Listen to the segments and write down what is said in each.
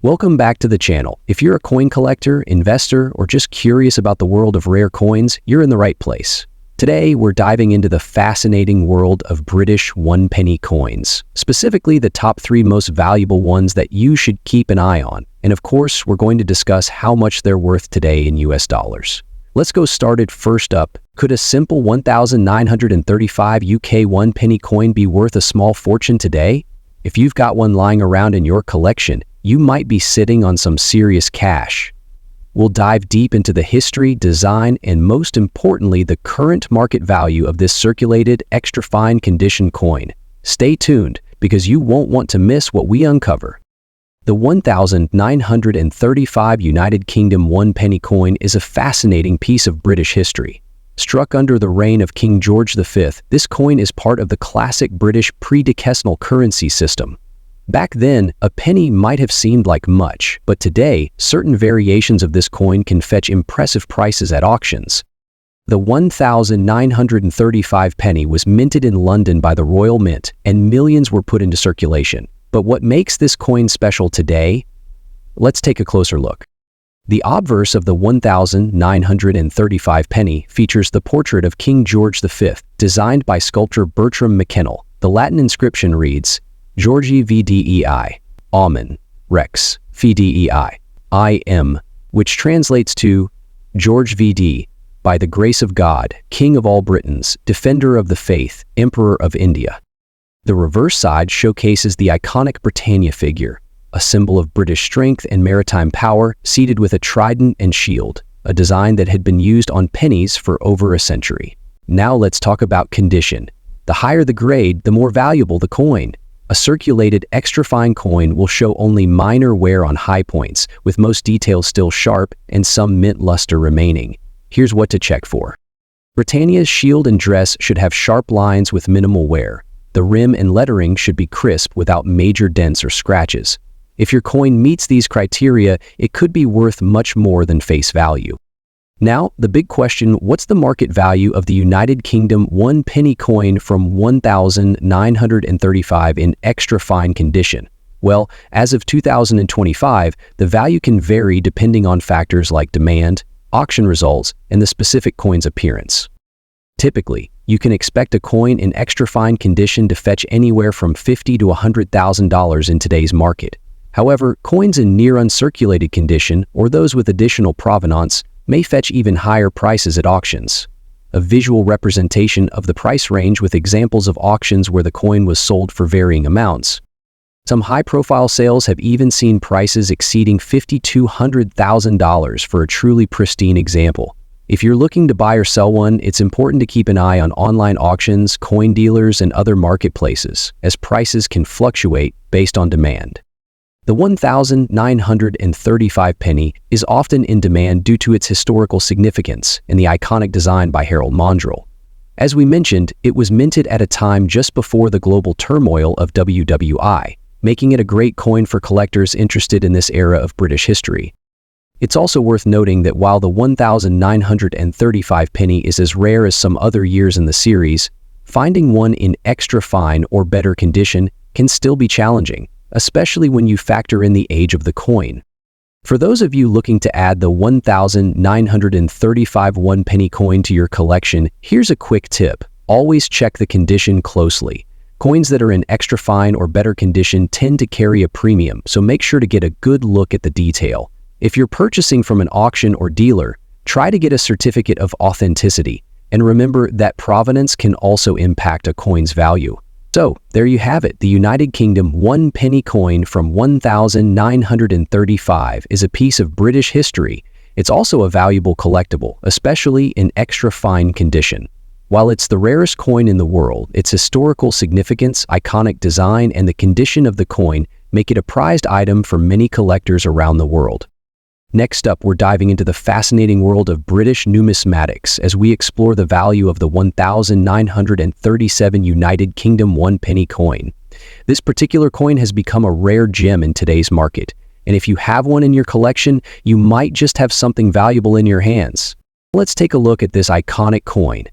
Welcome back to the channel. If you're a coin collector, investor, or just curious about the world of rare coins, you're in the right place. Today, we're diving into the fascinating world of British one-penny coins, specifically the top 3 most valuable ones that you should keep an eye on. And of course, we're going to discuss how much they're worth today in US dollars. Let's go started. First up, could a simple 1,935 UK one-penny coin be worth a small fortune today? If you've got one lying around in your collection, you might be sitting on some serious cash. We'll dive deep into the history, design, and most importantly, the current market value of this circulated, extra fine condition coin. Stay tuned, because you won't want to miss what we uncover. The 1,935 United Kingdom one-penny coin is a fascinating piece of British history. Struck under the reign of King George V, this coin is part of the classic British pre-decennial currency system. Back then, a penny might have seemed like much, but today, certain variations of this coin can fetch impressive prices at auctions. The 1,935 penny was minted in London by the Royal Mint, and millions were put into circulation. But what makes this coin special today? Let's take a closer look. The obverse of the 1,935 penny features the portrait of King George V, designed by sculptor Bertram McKennell. The Latin inscription reads, Georgi VDEI, Amen, Rex, Fidei, I.M., which translates to George VD, by the grace of God, King of all Britons, Defender of the Faith, Emperor of India. The reverse side showcases the iconic Britannia figure, a symbol of British strength and maritime power, seated with a trident and shield, a design that had been used on pennies for over a century. Now let's talk about condition. The higher the grade, the more valuable the coin. A circulated extra fine coin will show only minor wear on high points, with most details still sharp and some mint luster remaining. Here's what to check for. Britannia's shield and dress should have sharp lines with minimal wear. The rim and lettering should be crisp without major dents or scratches. If your coin meets these criteria, it could be worth much more than face value. Now, the big question, what's the market value of the United Kingdom one-penny coin from 1,935 in extra fine condition? Well, as of 2025, the value can vary depending on factors like demand, auction results, and the specific coin's appearance. Typically, you can expect a coin in extra fine condition to fetch anywhere from $50,000 to $100,000 in today's market. However, coins in near uncirculated condition, or those with additional provenance, may fetch even higher prices at auctions. A visual representation of the price range with examples of auctions where the coin was sold for varying amounts. Some high-profile sales have even seen prices exceeding $50,000 to $100,000 for a truly pristine example. If you're looking to buy or sell one, it's important to keep an eye on online auctions, coin dealers, and other marketplaces, as prices can fluctuate based on demand. The 1,935 penny is often in demand due to its historical significance and the iconic design by Harold Mondrell. As we mentioned, it was minted at a time just before the global turmoil of WWI, making it a great coin for collectors interested in this era of British history. It's also worth noting that while the 1,935 penny is as rare as some other years in the series, finding one in extra fine or better condition can still be challenging, especially when you factor in the age of the coin. For those of you looking to add the 1,935 one-penny coin to your collection, here's a quick tip. Always check the condition closely. Coins that are in extra fine or better condition tend to carry a premium, so make sure to get a good look at the detail. If you're purchasing from an auction or dealer, try to get a certificate of authenticity, and remember that provenance can also impact a coin's value. So, there you have it. The United Kingdom one-penny coin from 1,935 is a piece of British history. It's also a valuable collectible, especially in extra fine condition. While it's the rarest coin in the world, its historical significance, iconic design, and the condition of the coin make it a prized item for many collectors around the world. Next up, we're diving into the fascinating world of British numismatics as we explore the value of the 1,937 United Kingdom one-penny coin. This particular coin has become a rare gem in today's market, and if you have one in your collection, you might just have something valuable in your hands. Let's take a look at this iconic coin.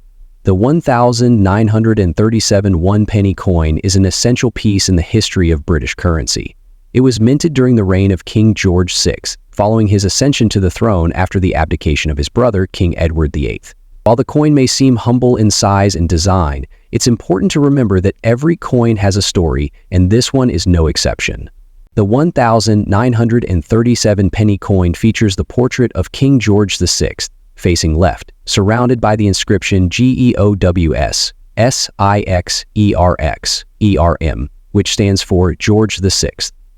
The 1,937 one-penny coin is an essential piece in the history of British currency. It was minted during the reign of King George VI, following his ascension to the throne after the abdication of his brother, King Edward VIII. While the coin may seem humble in size and design, it's important to remember that every coin has a story, and this one is no exception. The 1,937 penny coin features the portrait of King George VI, facing left, surrounded by the inscription GEOWS SIXERX ERM, which stands for George VI,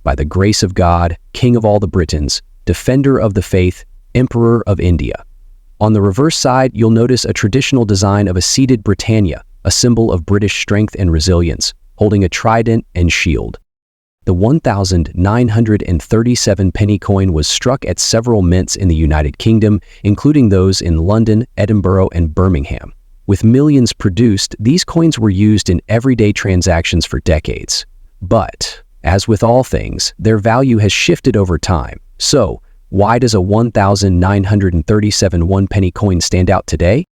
by the grace of God, King of all the Britons, Defender of the Faith, Emperor of India. On the reverse side, you'll notice a traditional design of a seated Britannia, a symbol of British strength and resilience, holding a trident and shield. The 1,937 penny coin was struck at several mints in the United Kingdom, including those in London, Edinburgh, and Birmingham. With millions produced, these coins were used in everyday transactions for decades. But, as with all things, their value has shifted over time. So, why does a 1,937 one-penny coin stand out today?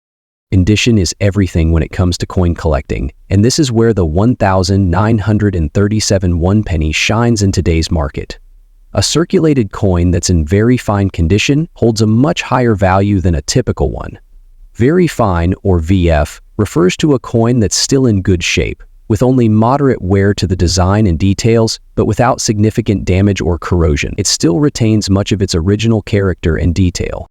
Condition is everything when it comes to coin collecting, and this is where the 1,937 one-penny shines in today's market. A circulated coin that's in very fine condition holds a much higher value than a typical one. Very fine, or VF, refers to a coin that's still in good shape, with only moderate wear to the design and details, but without significant damage or corrosion. It still retains much of its original character and detail.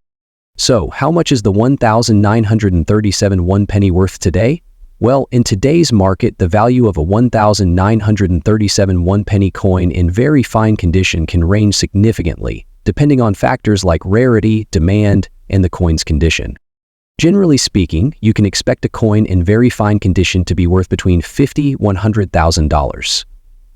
So, how much is the 1,937 one-penny worth today? Well, in today's market, the value of a 1,937 one-penny coin in very fine condition can range significantly, depending on factors like rarity, demand, and the coin's condition. Generally speaking, you can expect a coin in very fine condition to be worth between $50,000 and $100,000.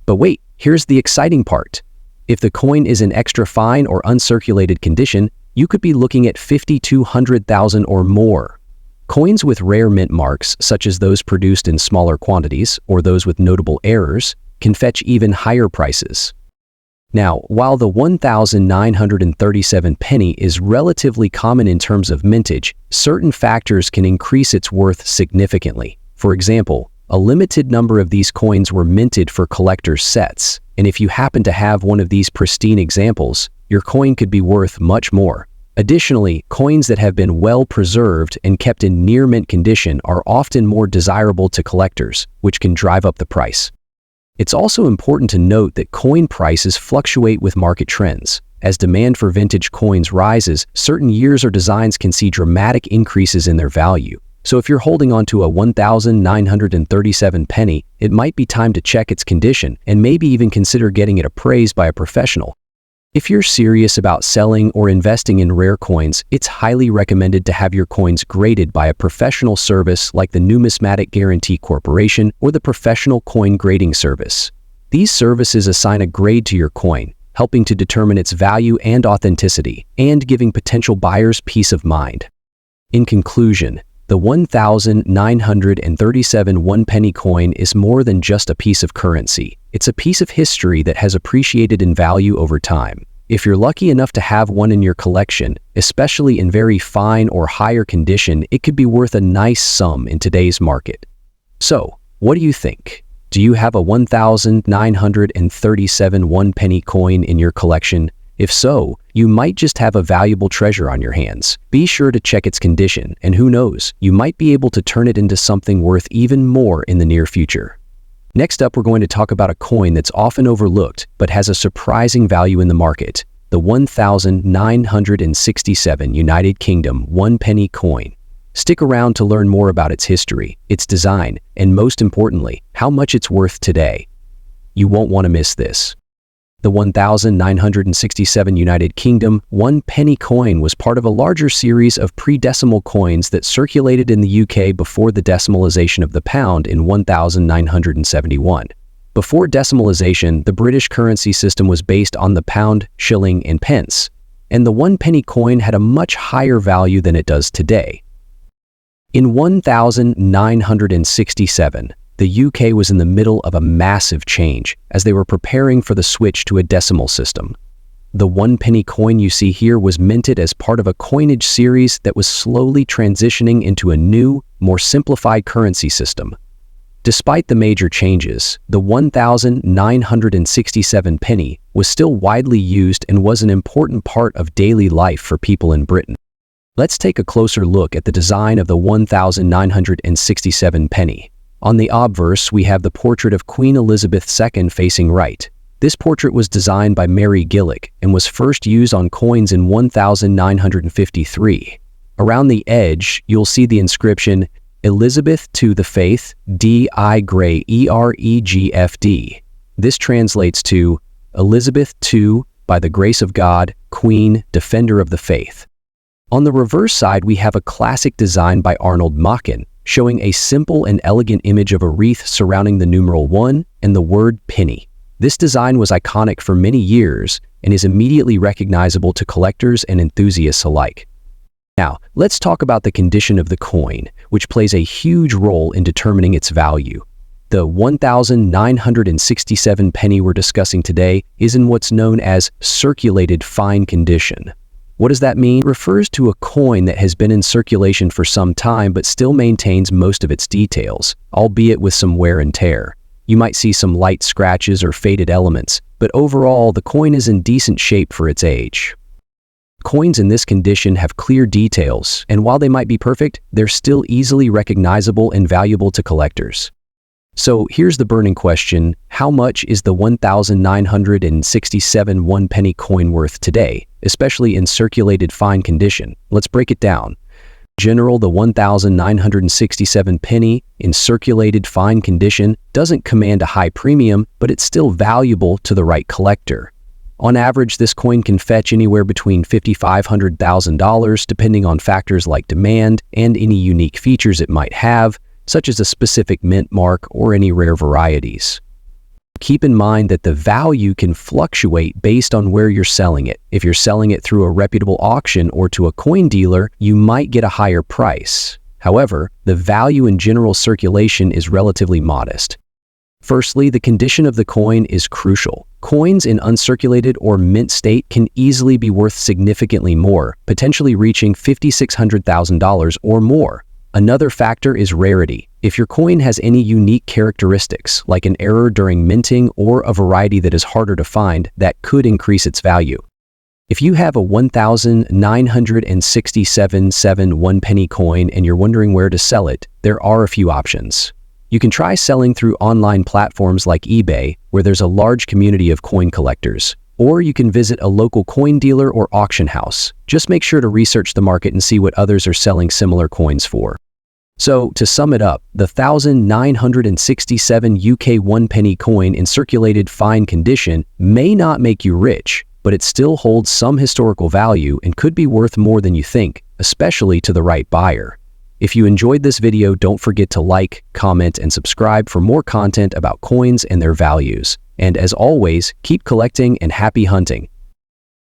But wait, here's the exciting part. If the coin is in extra fine or uncirculated condition, you could be looking at $50,000 to $100,000 or more. Coins with rare mint marks, such as those produced in smaller quantities or those with notable errors, can fetch even higher prices. Now, while the 1,937 penny is relatively common in terms of mintage, certain factors can increase its worth significantly. For example, a limited number of these coins were minted for collector's sets, and if you happen to have one of these pristine examples, your coin could be worth much more. Additionally, coins that have been well preserved and kept in near mint condition are often more desirable to collectors, which can drive up the price. It's also important to note that coin prices fluctuate with market trends. As demand for vintage coins rises, certain years or designs can see dramatic increases in their value. So if you're holding on to a 1,937 penny, it might be time to check its condition and maybe even consider getting it appraised by a professional. If you're serious about selling or investing in rare coins, it's highly recommended to have your coins graded by a professional service like the Numismatic Guarantee Corporation or the Professional Coin Grading Service. These services assign a grade to your coin, helping to determine its value and authenticity, and giving potential buyers peace of mind. In conclusion, the 1,937 one-penny coin is more than just a piece of currency. It's a piece of history that has appreciated in value over time. If you're lucky enough to have one in your collection, especially in very fine or higher condition, it could be worth a nice sum in today's market. So, what do you think? Do you have a 1,937 one-penny coin in your collection? If so, you might just have a valuable treasure on your hands. Be sure to check its condition, and who knows, you might be able to turn it into something worth even more in the near future. Next up, we're going to talk about a coin that's often overlooked, but has a surprising value in the market, the 1,967 United Kingdom one-penny coin. Stick around to learn more about its history, its design, and most importantly, how much it's worth today. You won't want to miss this. The 1,967 United Kingdom one-penny coin was part of a larger series of pre-decimal coins that circulated in the UK before the decimalisation of the pound in 1971. Before decimalisation, the British currency system was based on the pound, shilling, and pence, and the one-penny coin had a much higher value than it does today. In 1967, the UK was in the middle of a massive change as they were preparing for the switch to a decimal system. The one-penny coin you see here was minted as part of a coinage series that was slowly transitioning into a new, more simplified currency system. Despite the major changes, the 1,967 penny was still widely used and was an important part of daily life for people in Britain. Let's take a closer look at the design of the 1,967 penny. On the obverse, we have the portrait of Queen Elizabeth II facing right. This portrait was designed by Mary Gillick and was first used on coins in 1953. Around the edge, you'll see the inscription, Elizabeth to the Faith, D.I. Gray EREGFD. This translates to, Elizabeth II, by the grace of God, Queen, Defender of the Faith. On the reverse side, we have a classic design by Arnold Machen, showing a simple and elegant image of a wreath surrounding the numeral 1 and the word penny. This design was iconic for many years and is immediately recognizable to collectors and enthusiasts alike. Now, let's talk about the condition of the coin, which plays a huge role in determining its value. The 1,967 penny we're discussing today is in what's known as circulated fine condition. What does that mean? It refers to a coin that has been in circulation for some time but still maintains most of its details, albeit with some wear and tear. You might see some light scratches or faded elements, but overall the coin is in decent shape for its age. Coins in this condition have clear details, and while they might be perfect, they're still easily recognizable and valuable to collectors. So here's the burning question: how much is the 1,967 one-penny coin worth today, especially in circulated fine condition? Let's break it down. In general, the 1,967 penny in circulated fine condition doesn't command a high premium, but it's still valuable to the right collector. On average, this coin can fetch anywhere between $5,500 depending on factors like demand and any unique features it might have, such as a specific mint mark or any rare varieties. Keep in mind that the value can fluctuate based on where you're selling it. If you're selling it through a reputable auction or to a coin dealer, you might get a higher price. However, the value in general circulation is relatively modest. Firstly, the condition of the coin is crucial. Coins in uncirculated or mint state can easily be worth significantly more, potentially reaching $5,600,000 or more. Another factor is rarity. If your coin has any unique characteristics, like an error during minting or a variety that is harder to find, that could increase its value. If you have a 1,967 one-penny coin and you're wondering where to sell it, there are a few options. You can try selling through online platforms like eBay, where there's a large community of coin collectors. Or you can visit a local coin dealer or auction house. Just make sure to research the market and see what others are selling similar coins for. So, to sum it up, the 1,967 UK one-penny coin in circulated fine condition may not make you rich, but it still holds some historical value and could be worth more than you think, especially to the right buyer. If you enjoyed this video, don't forget to like, comment, and subscribe for more content about coins and their values. And as always, keep collecting and happy hunting.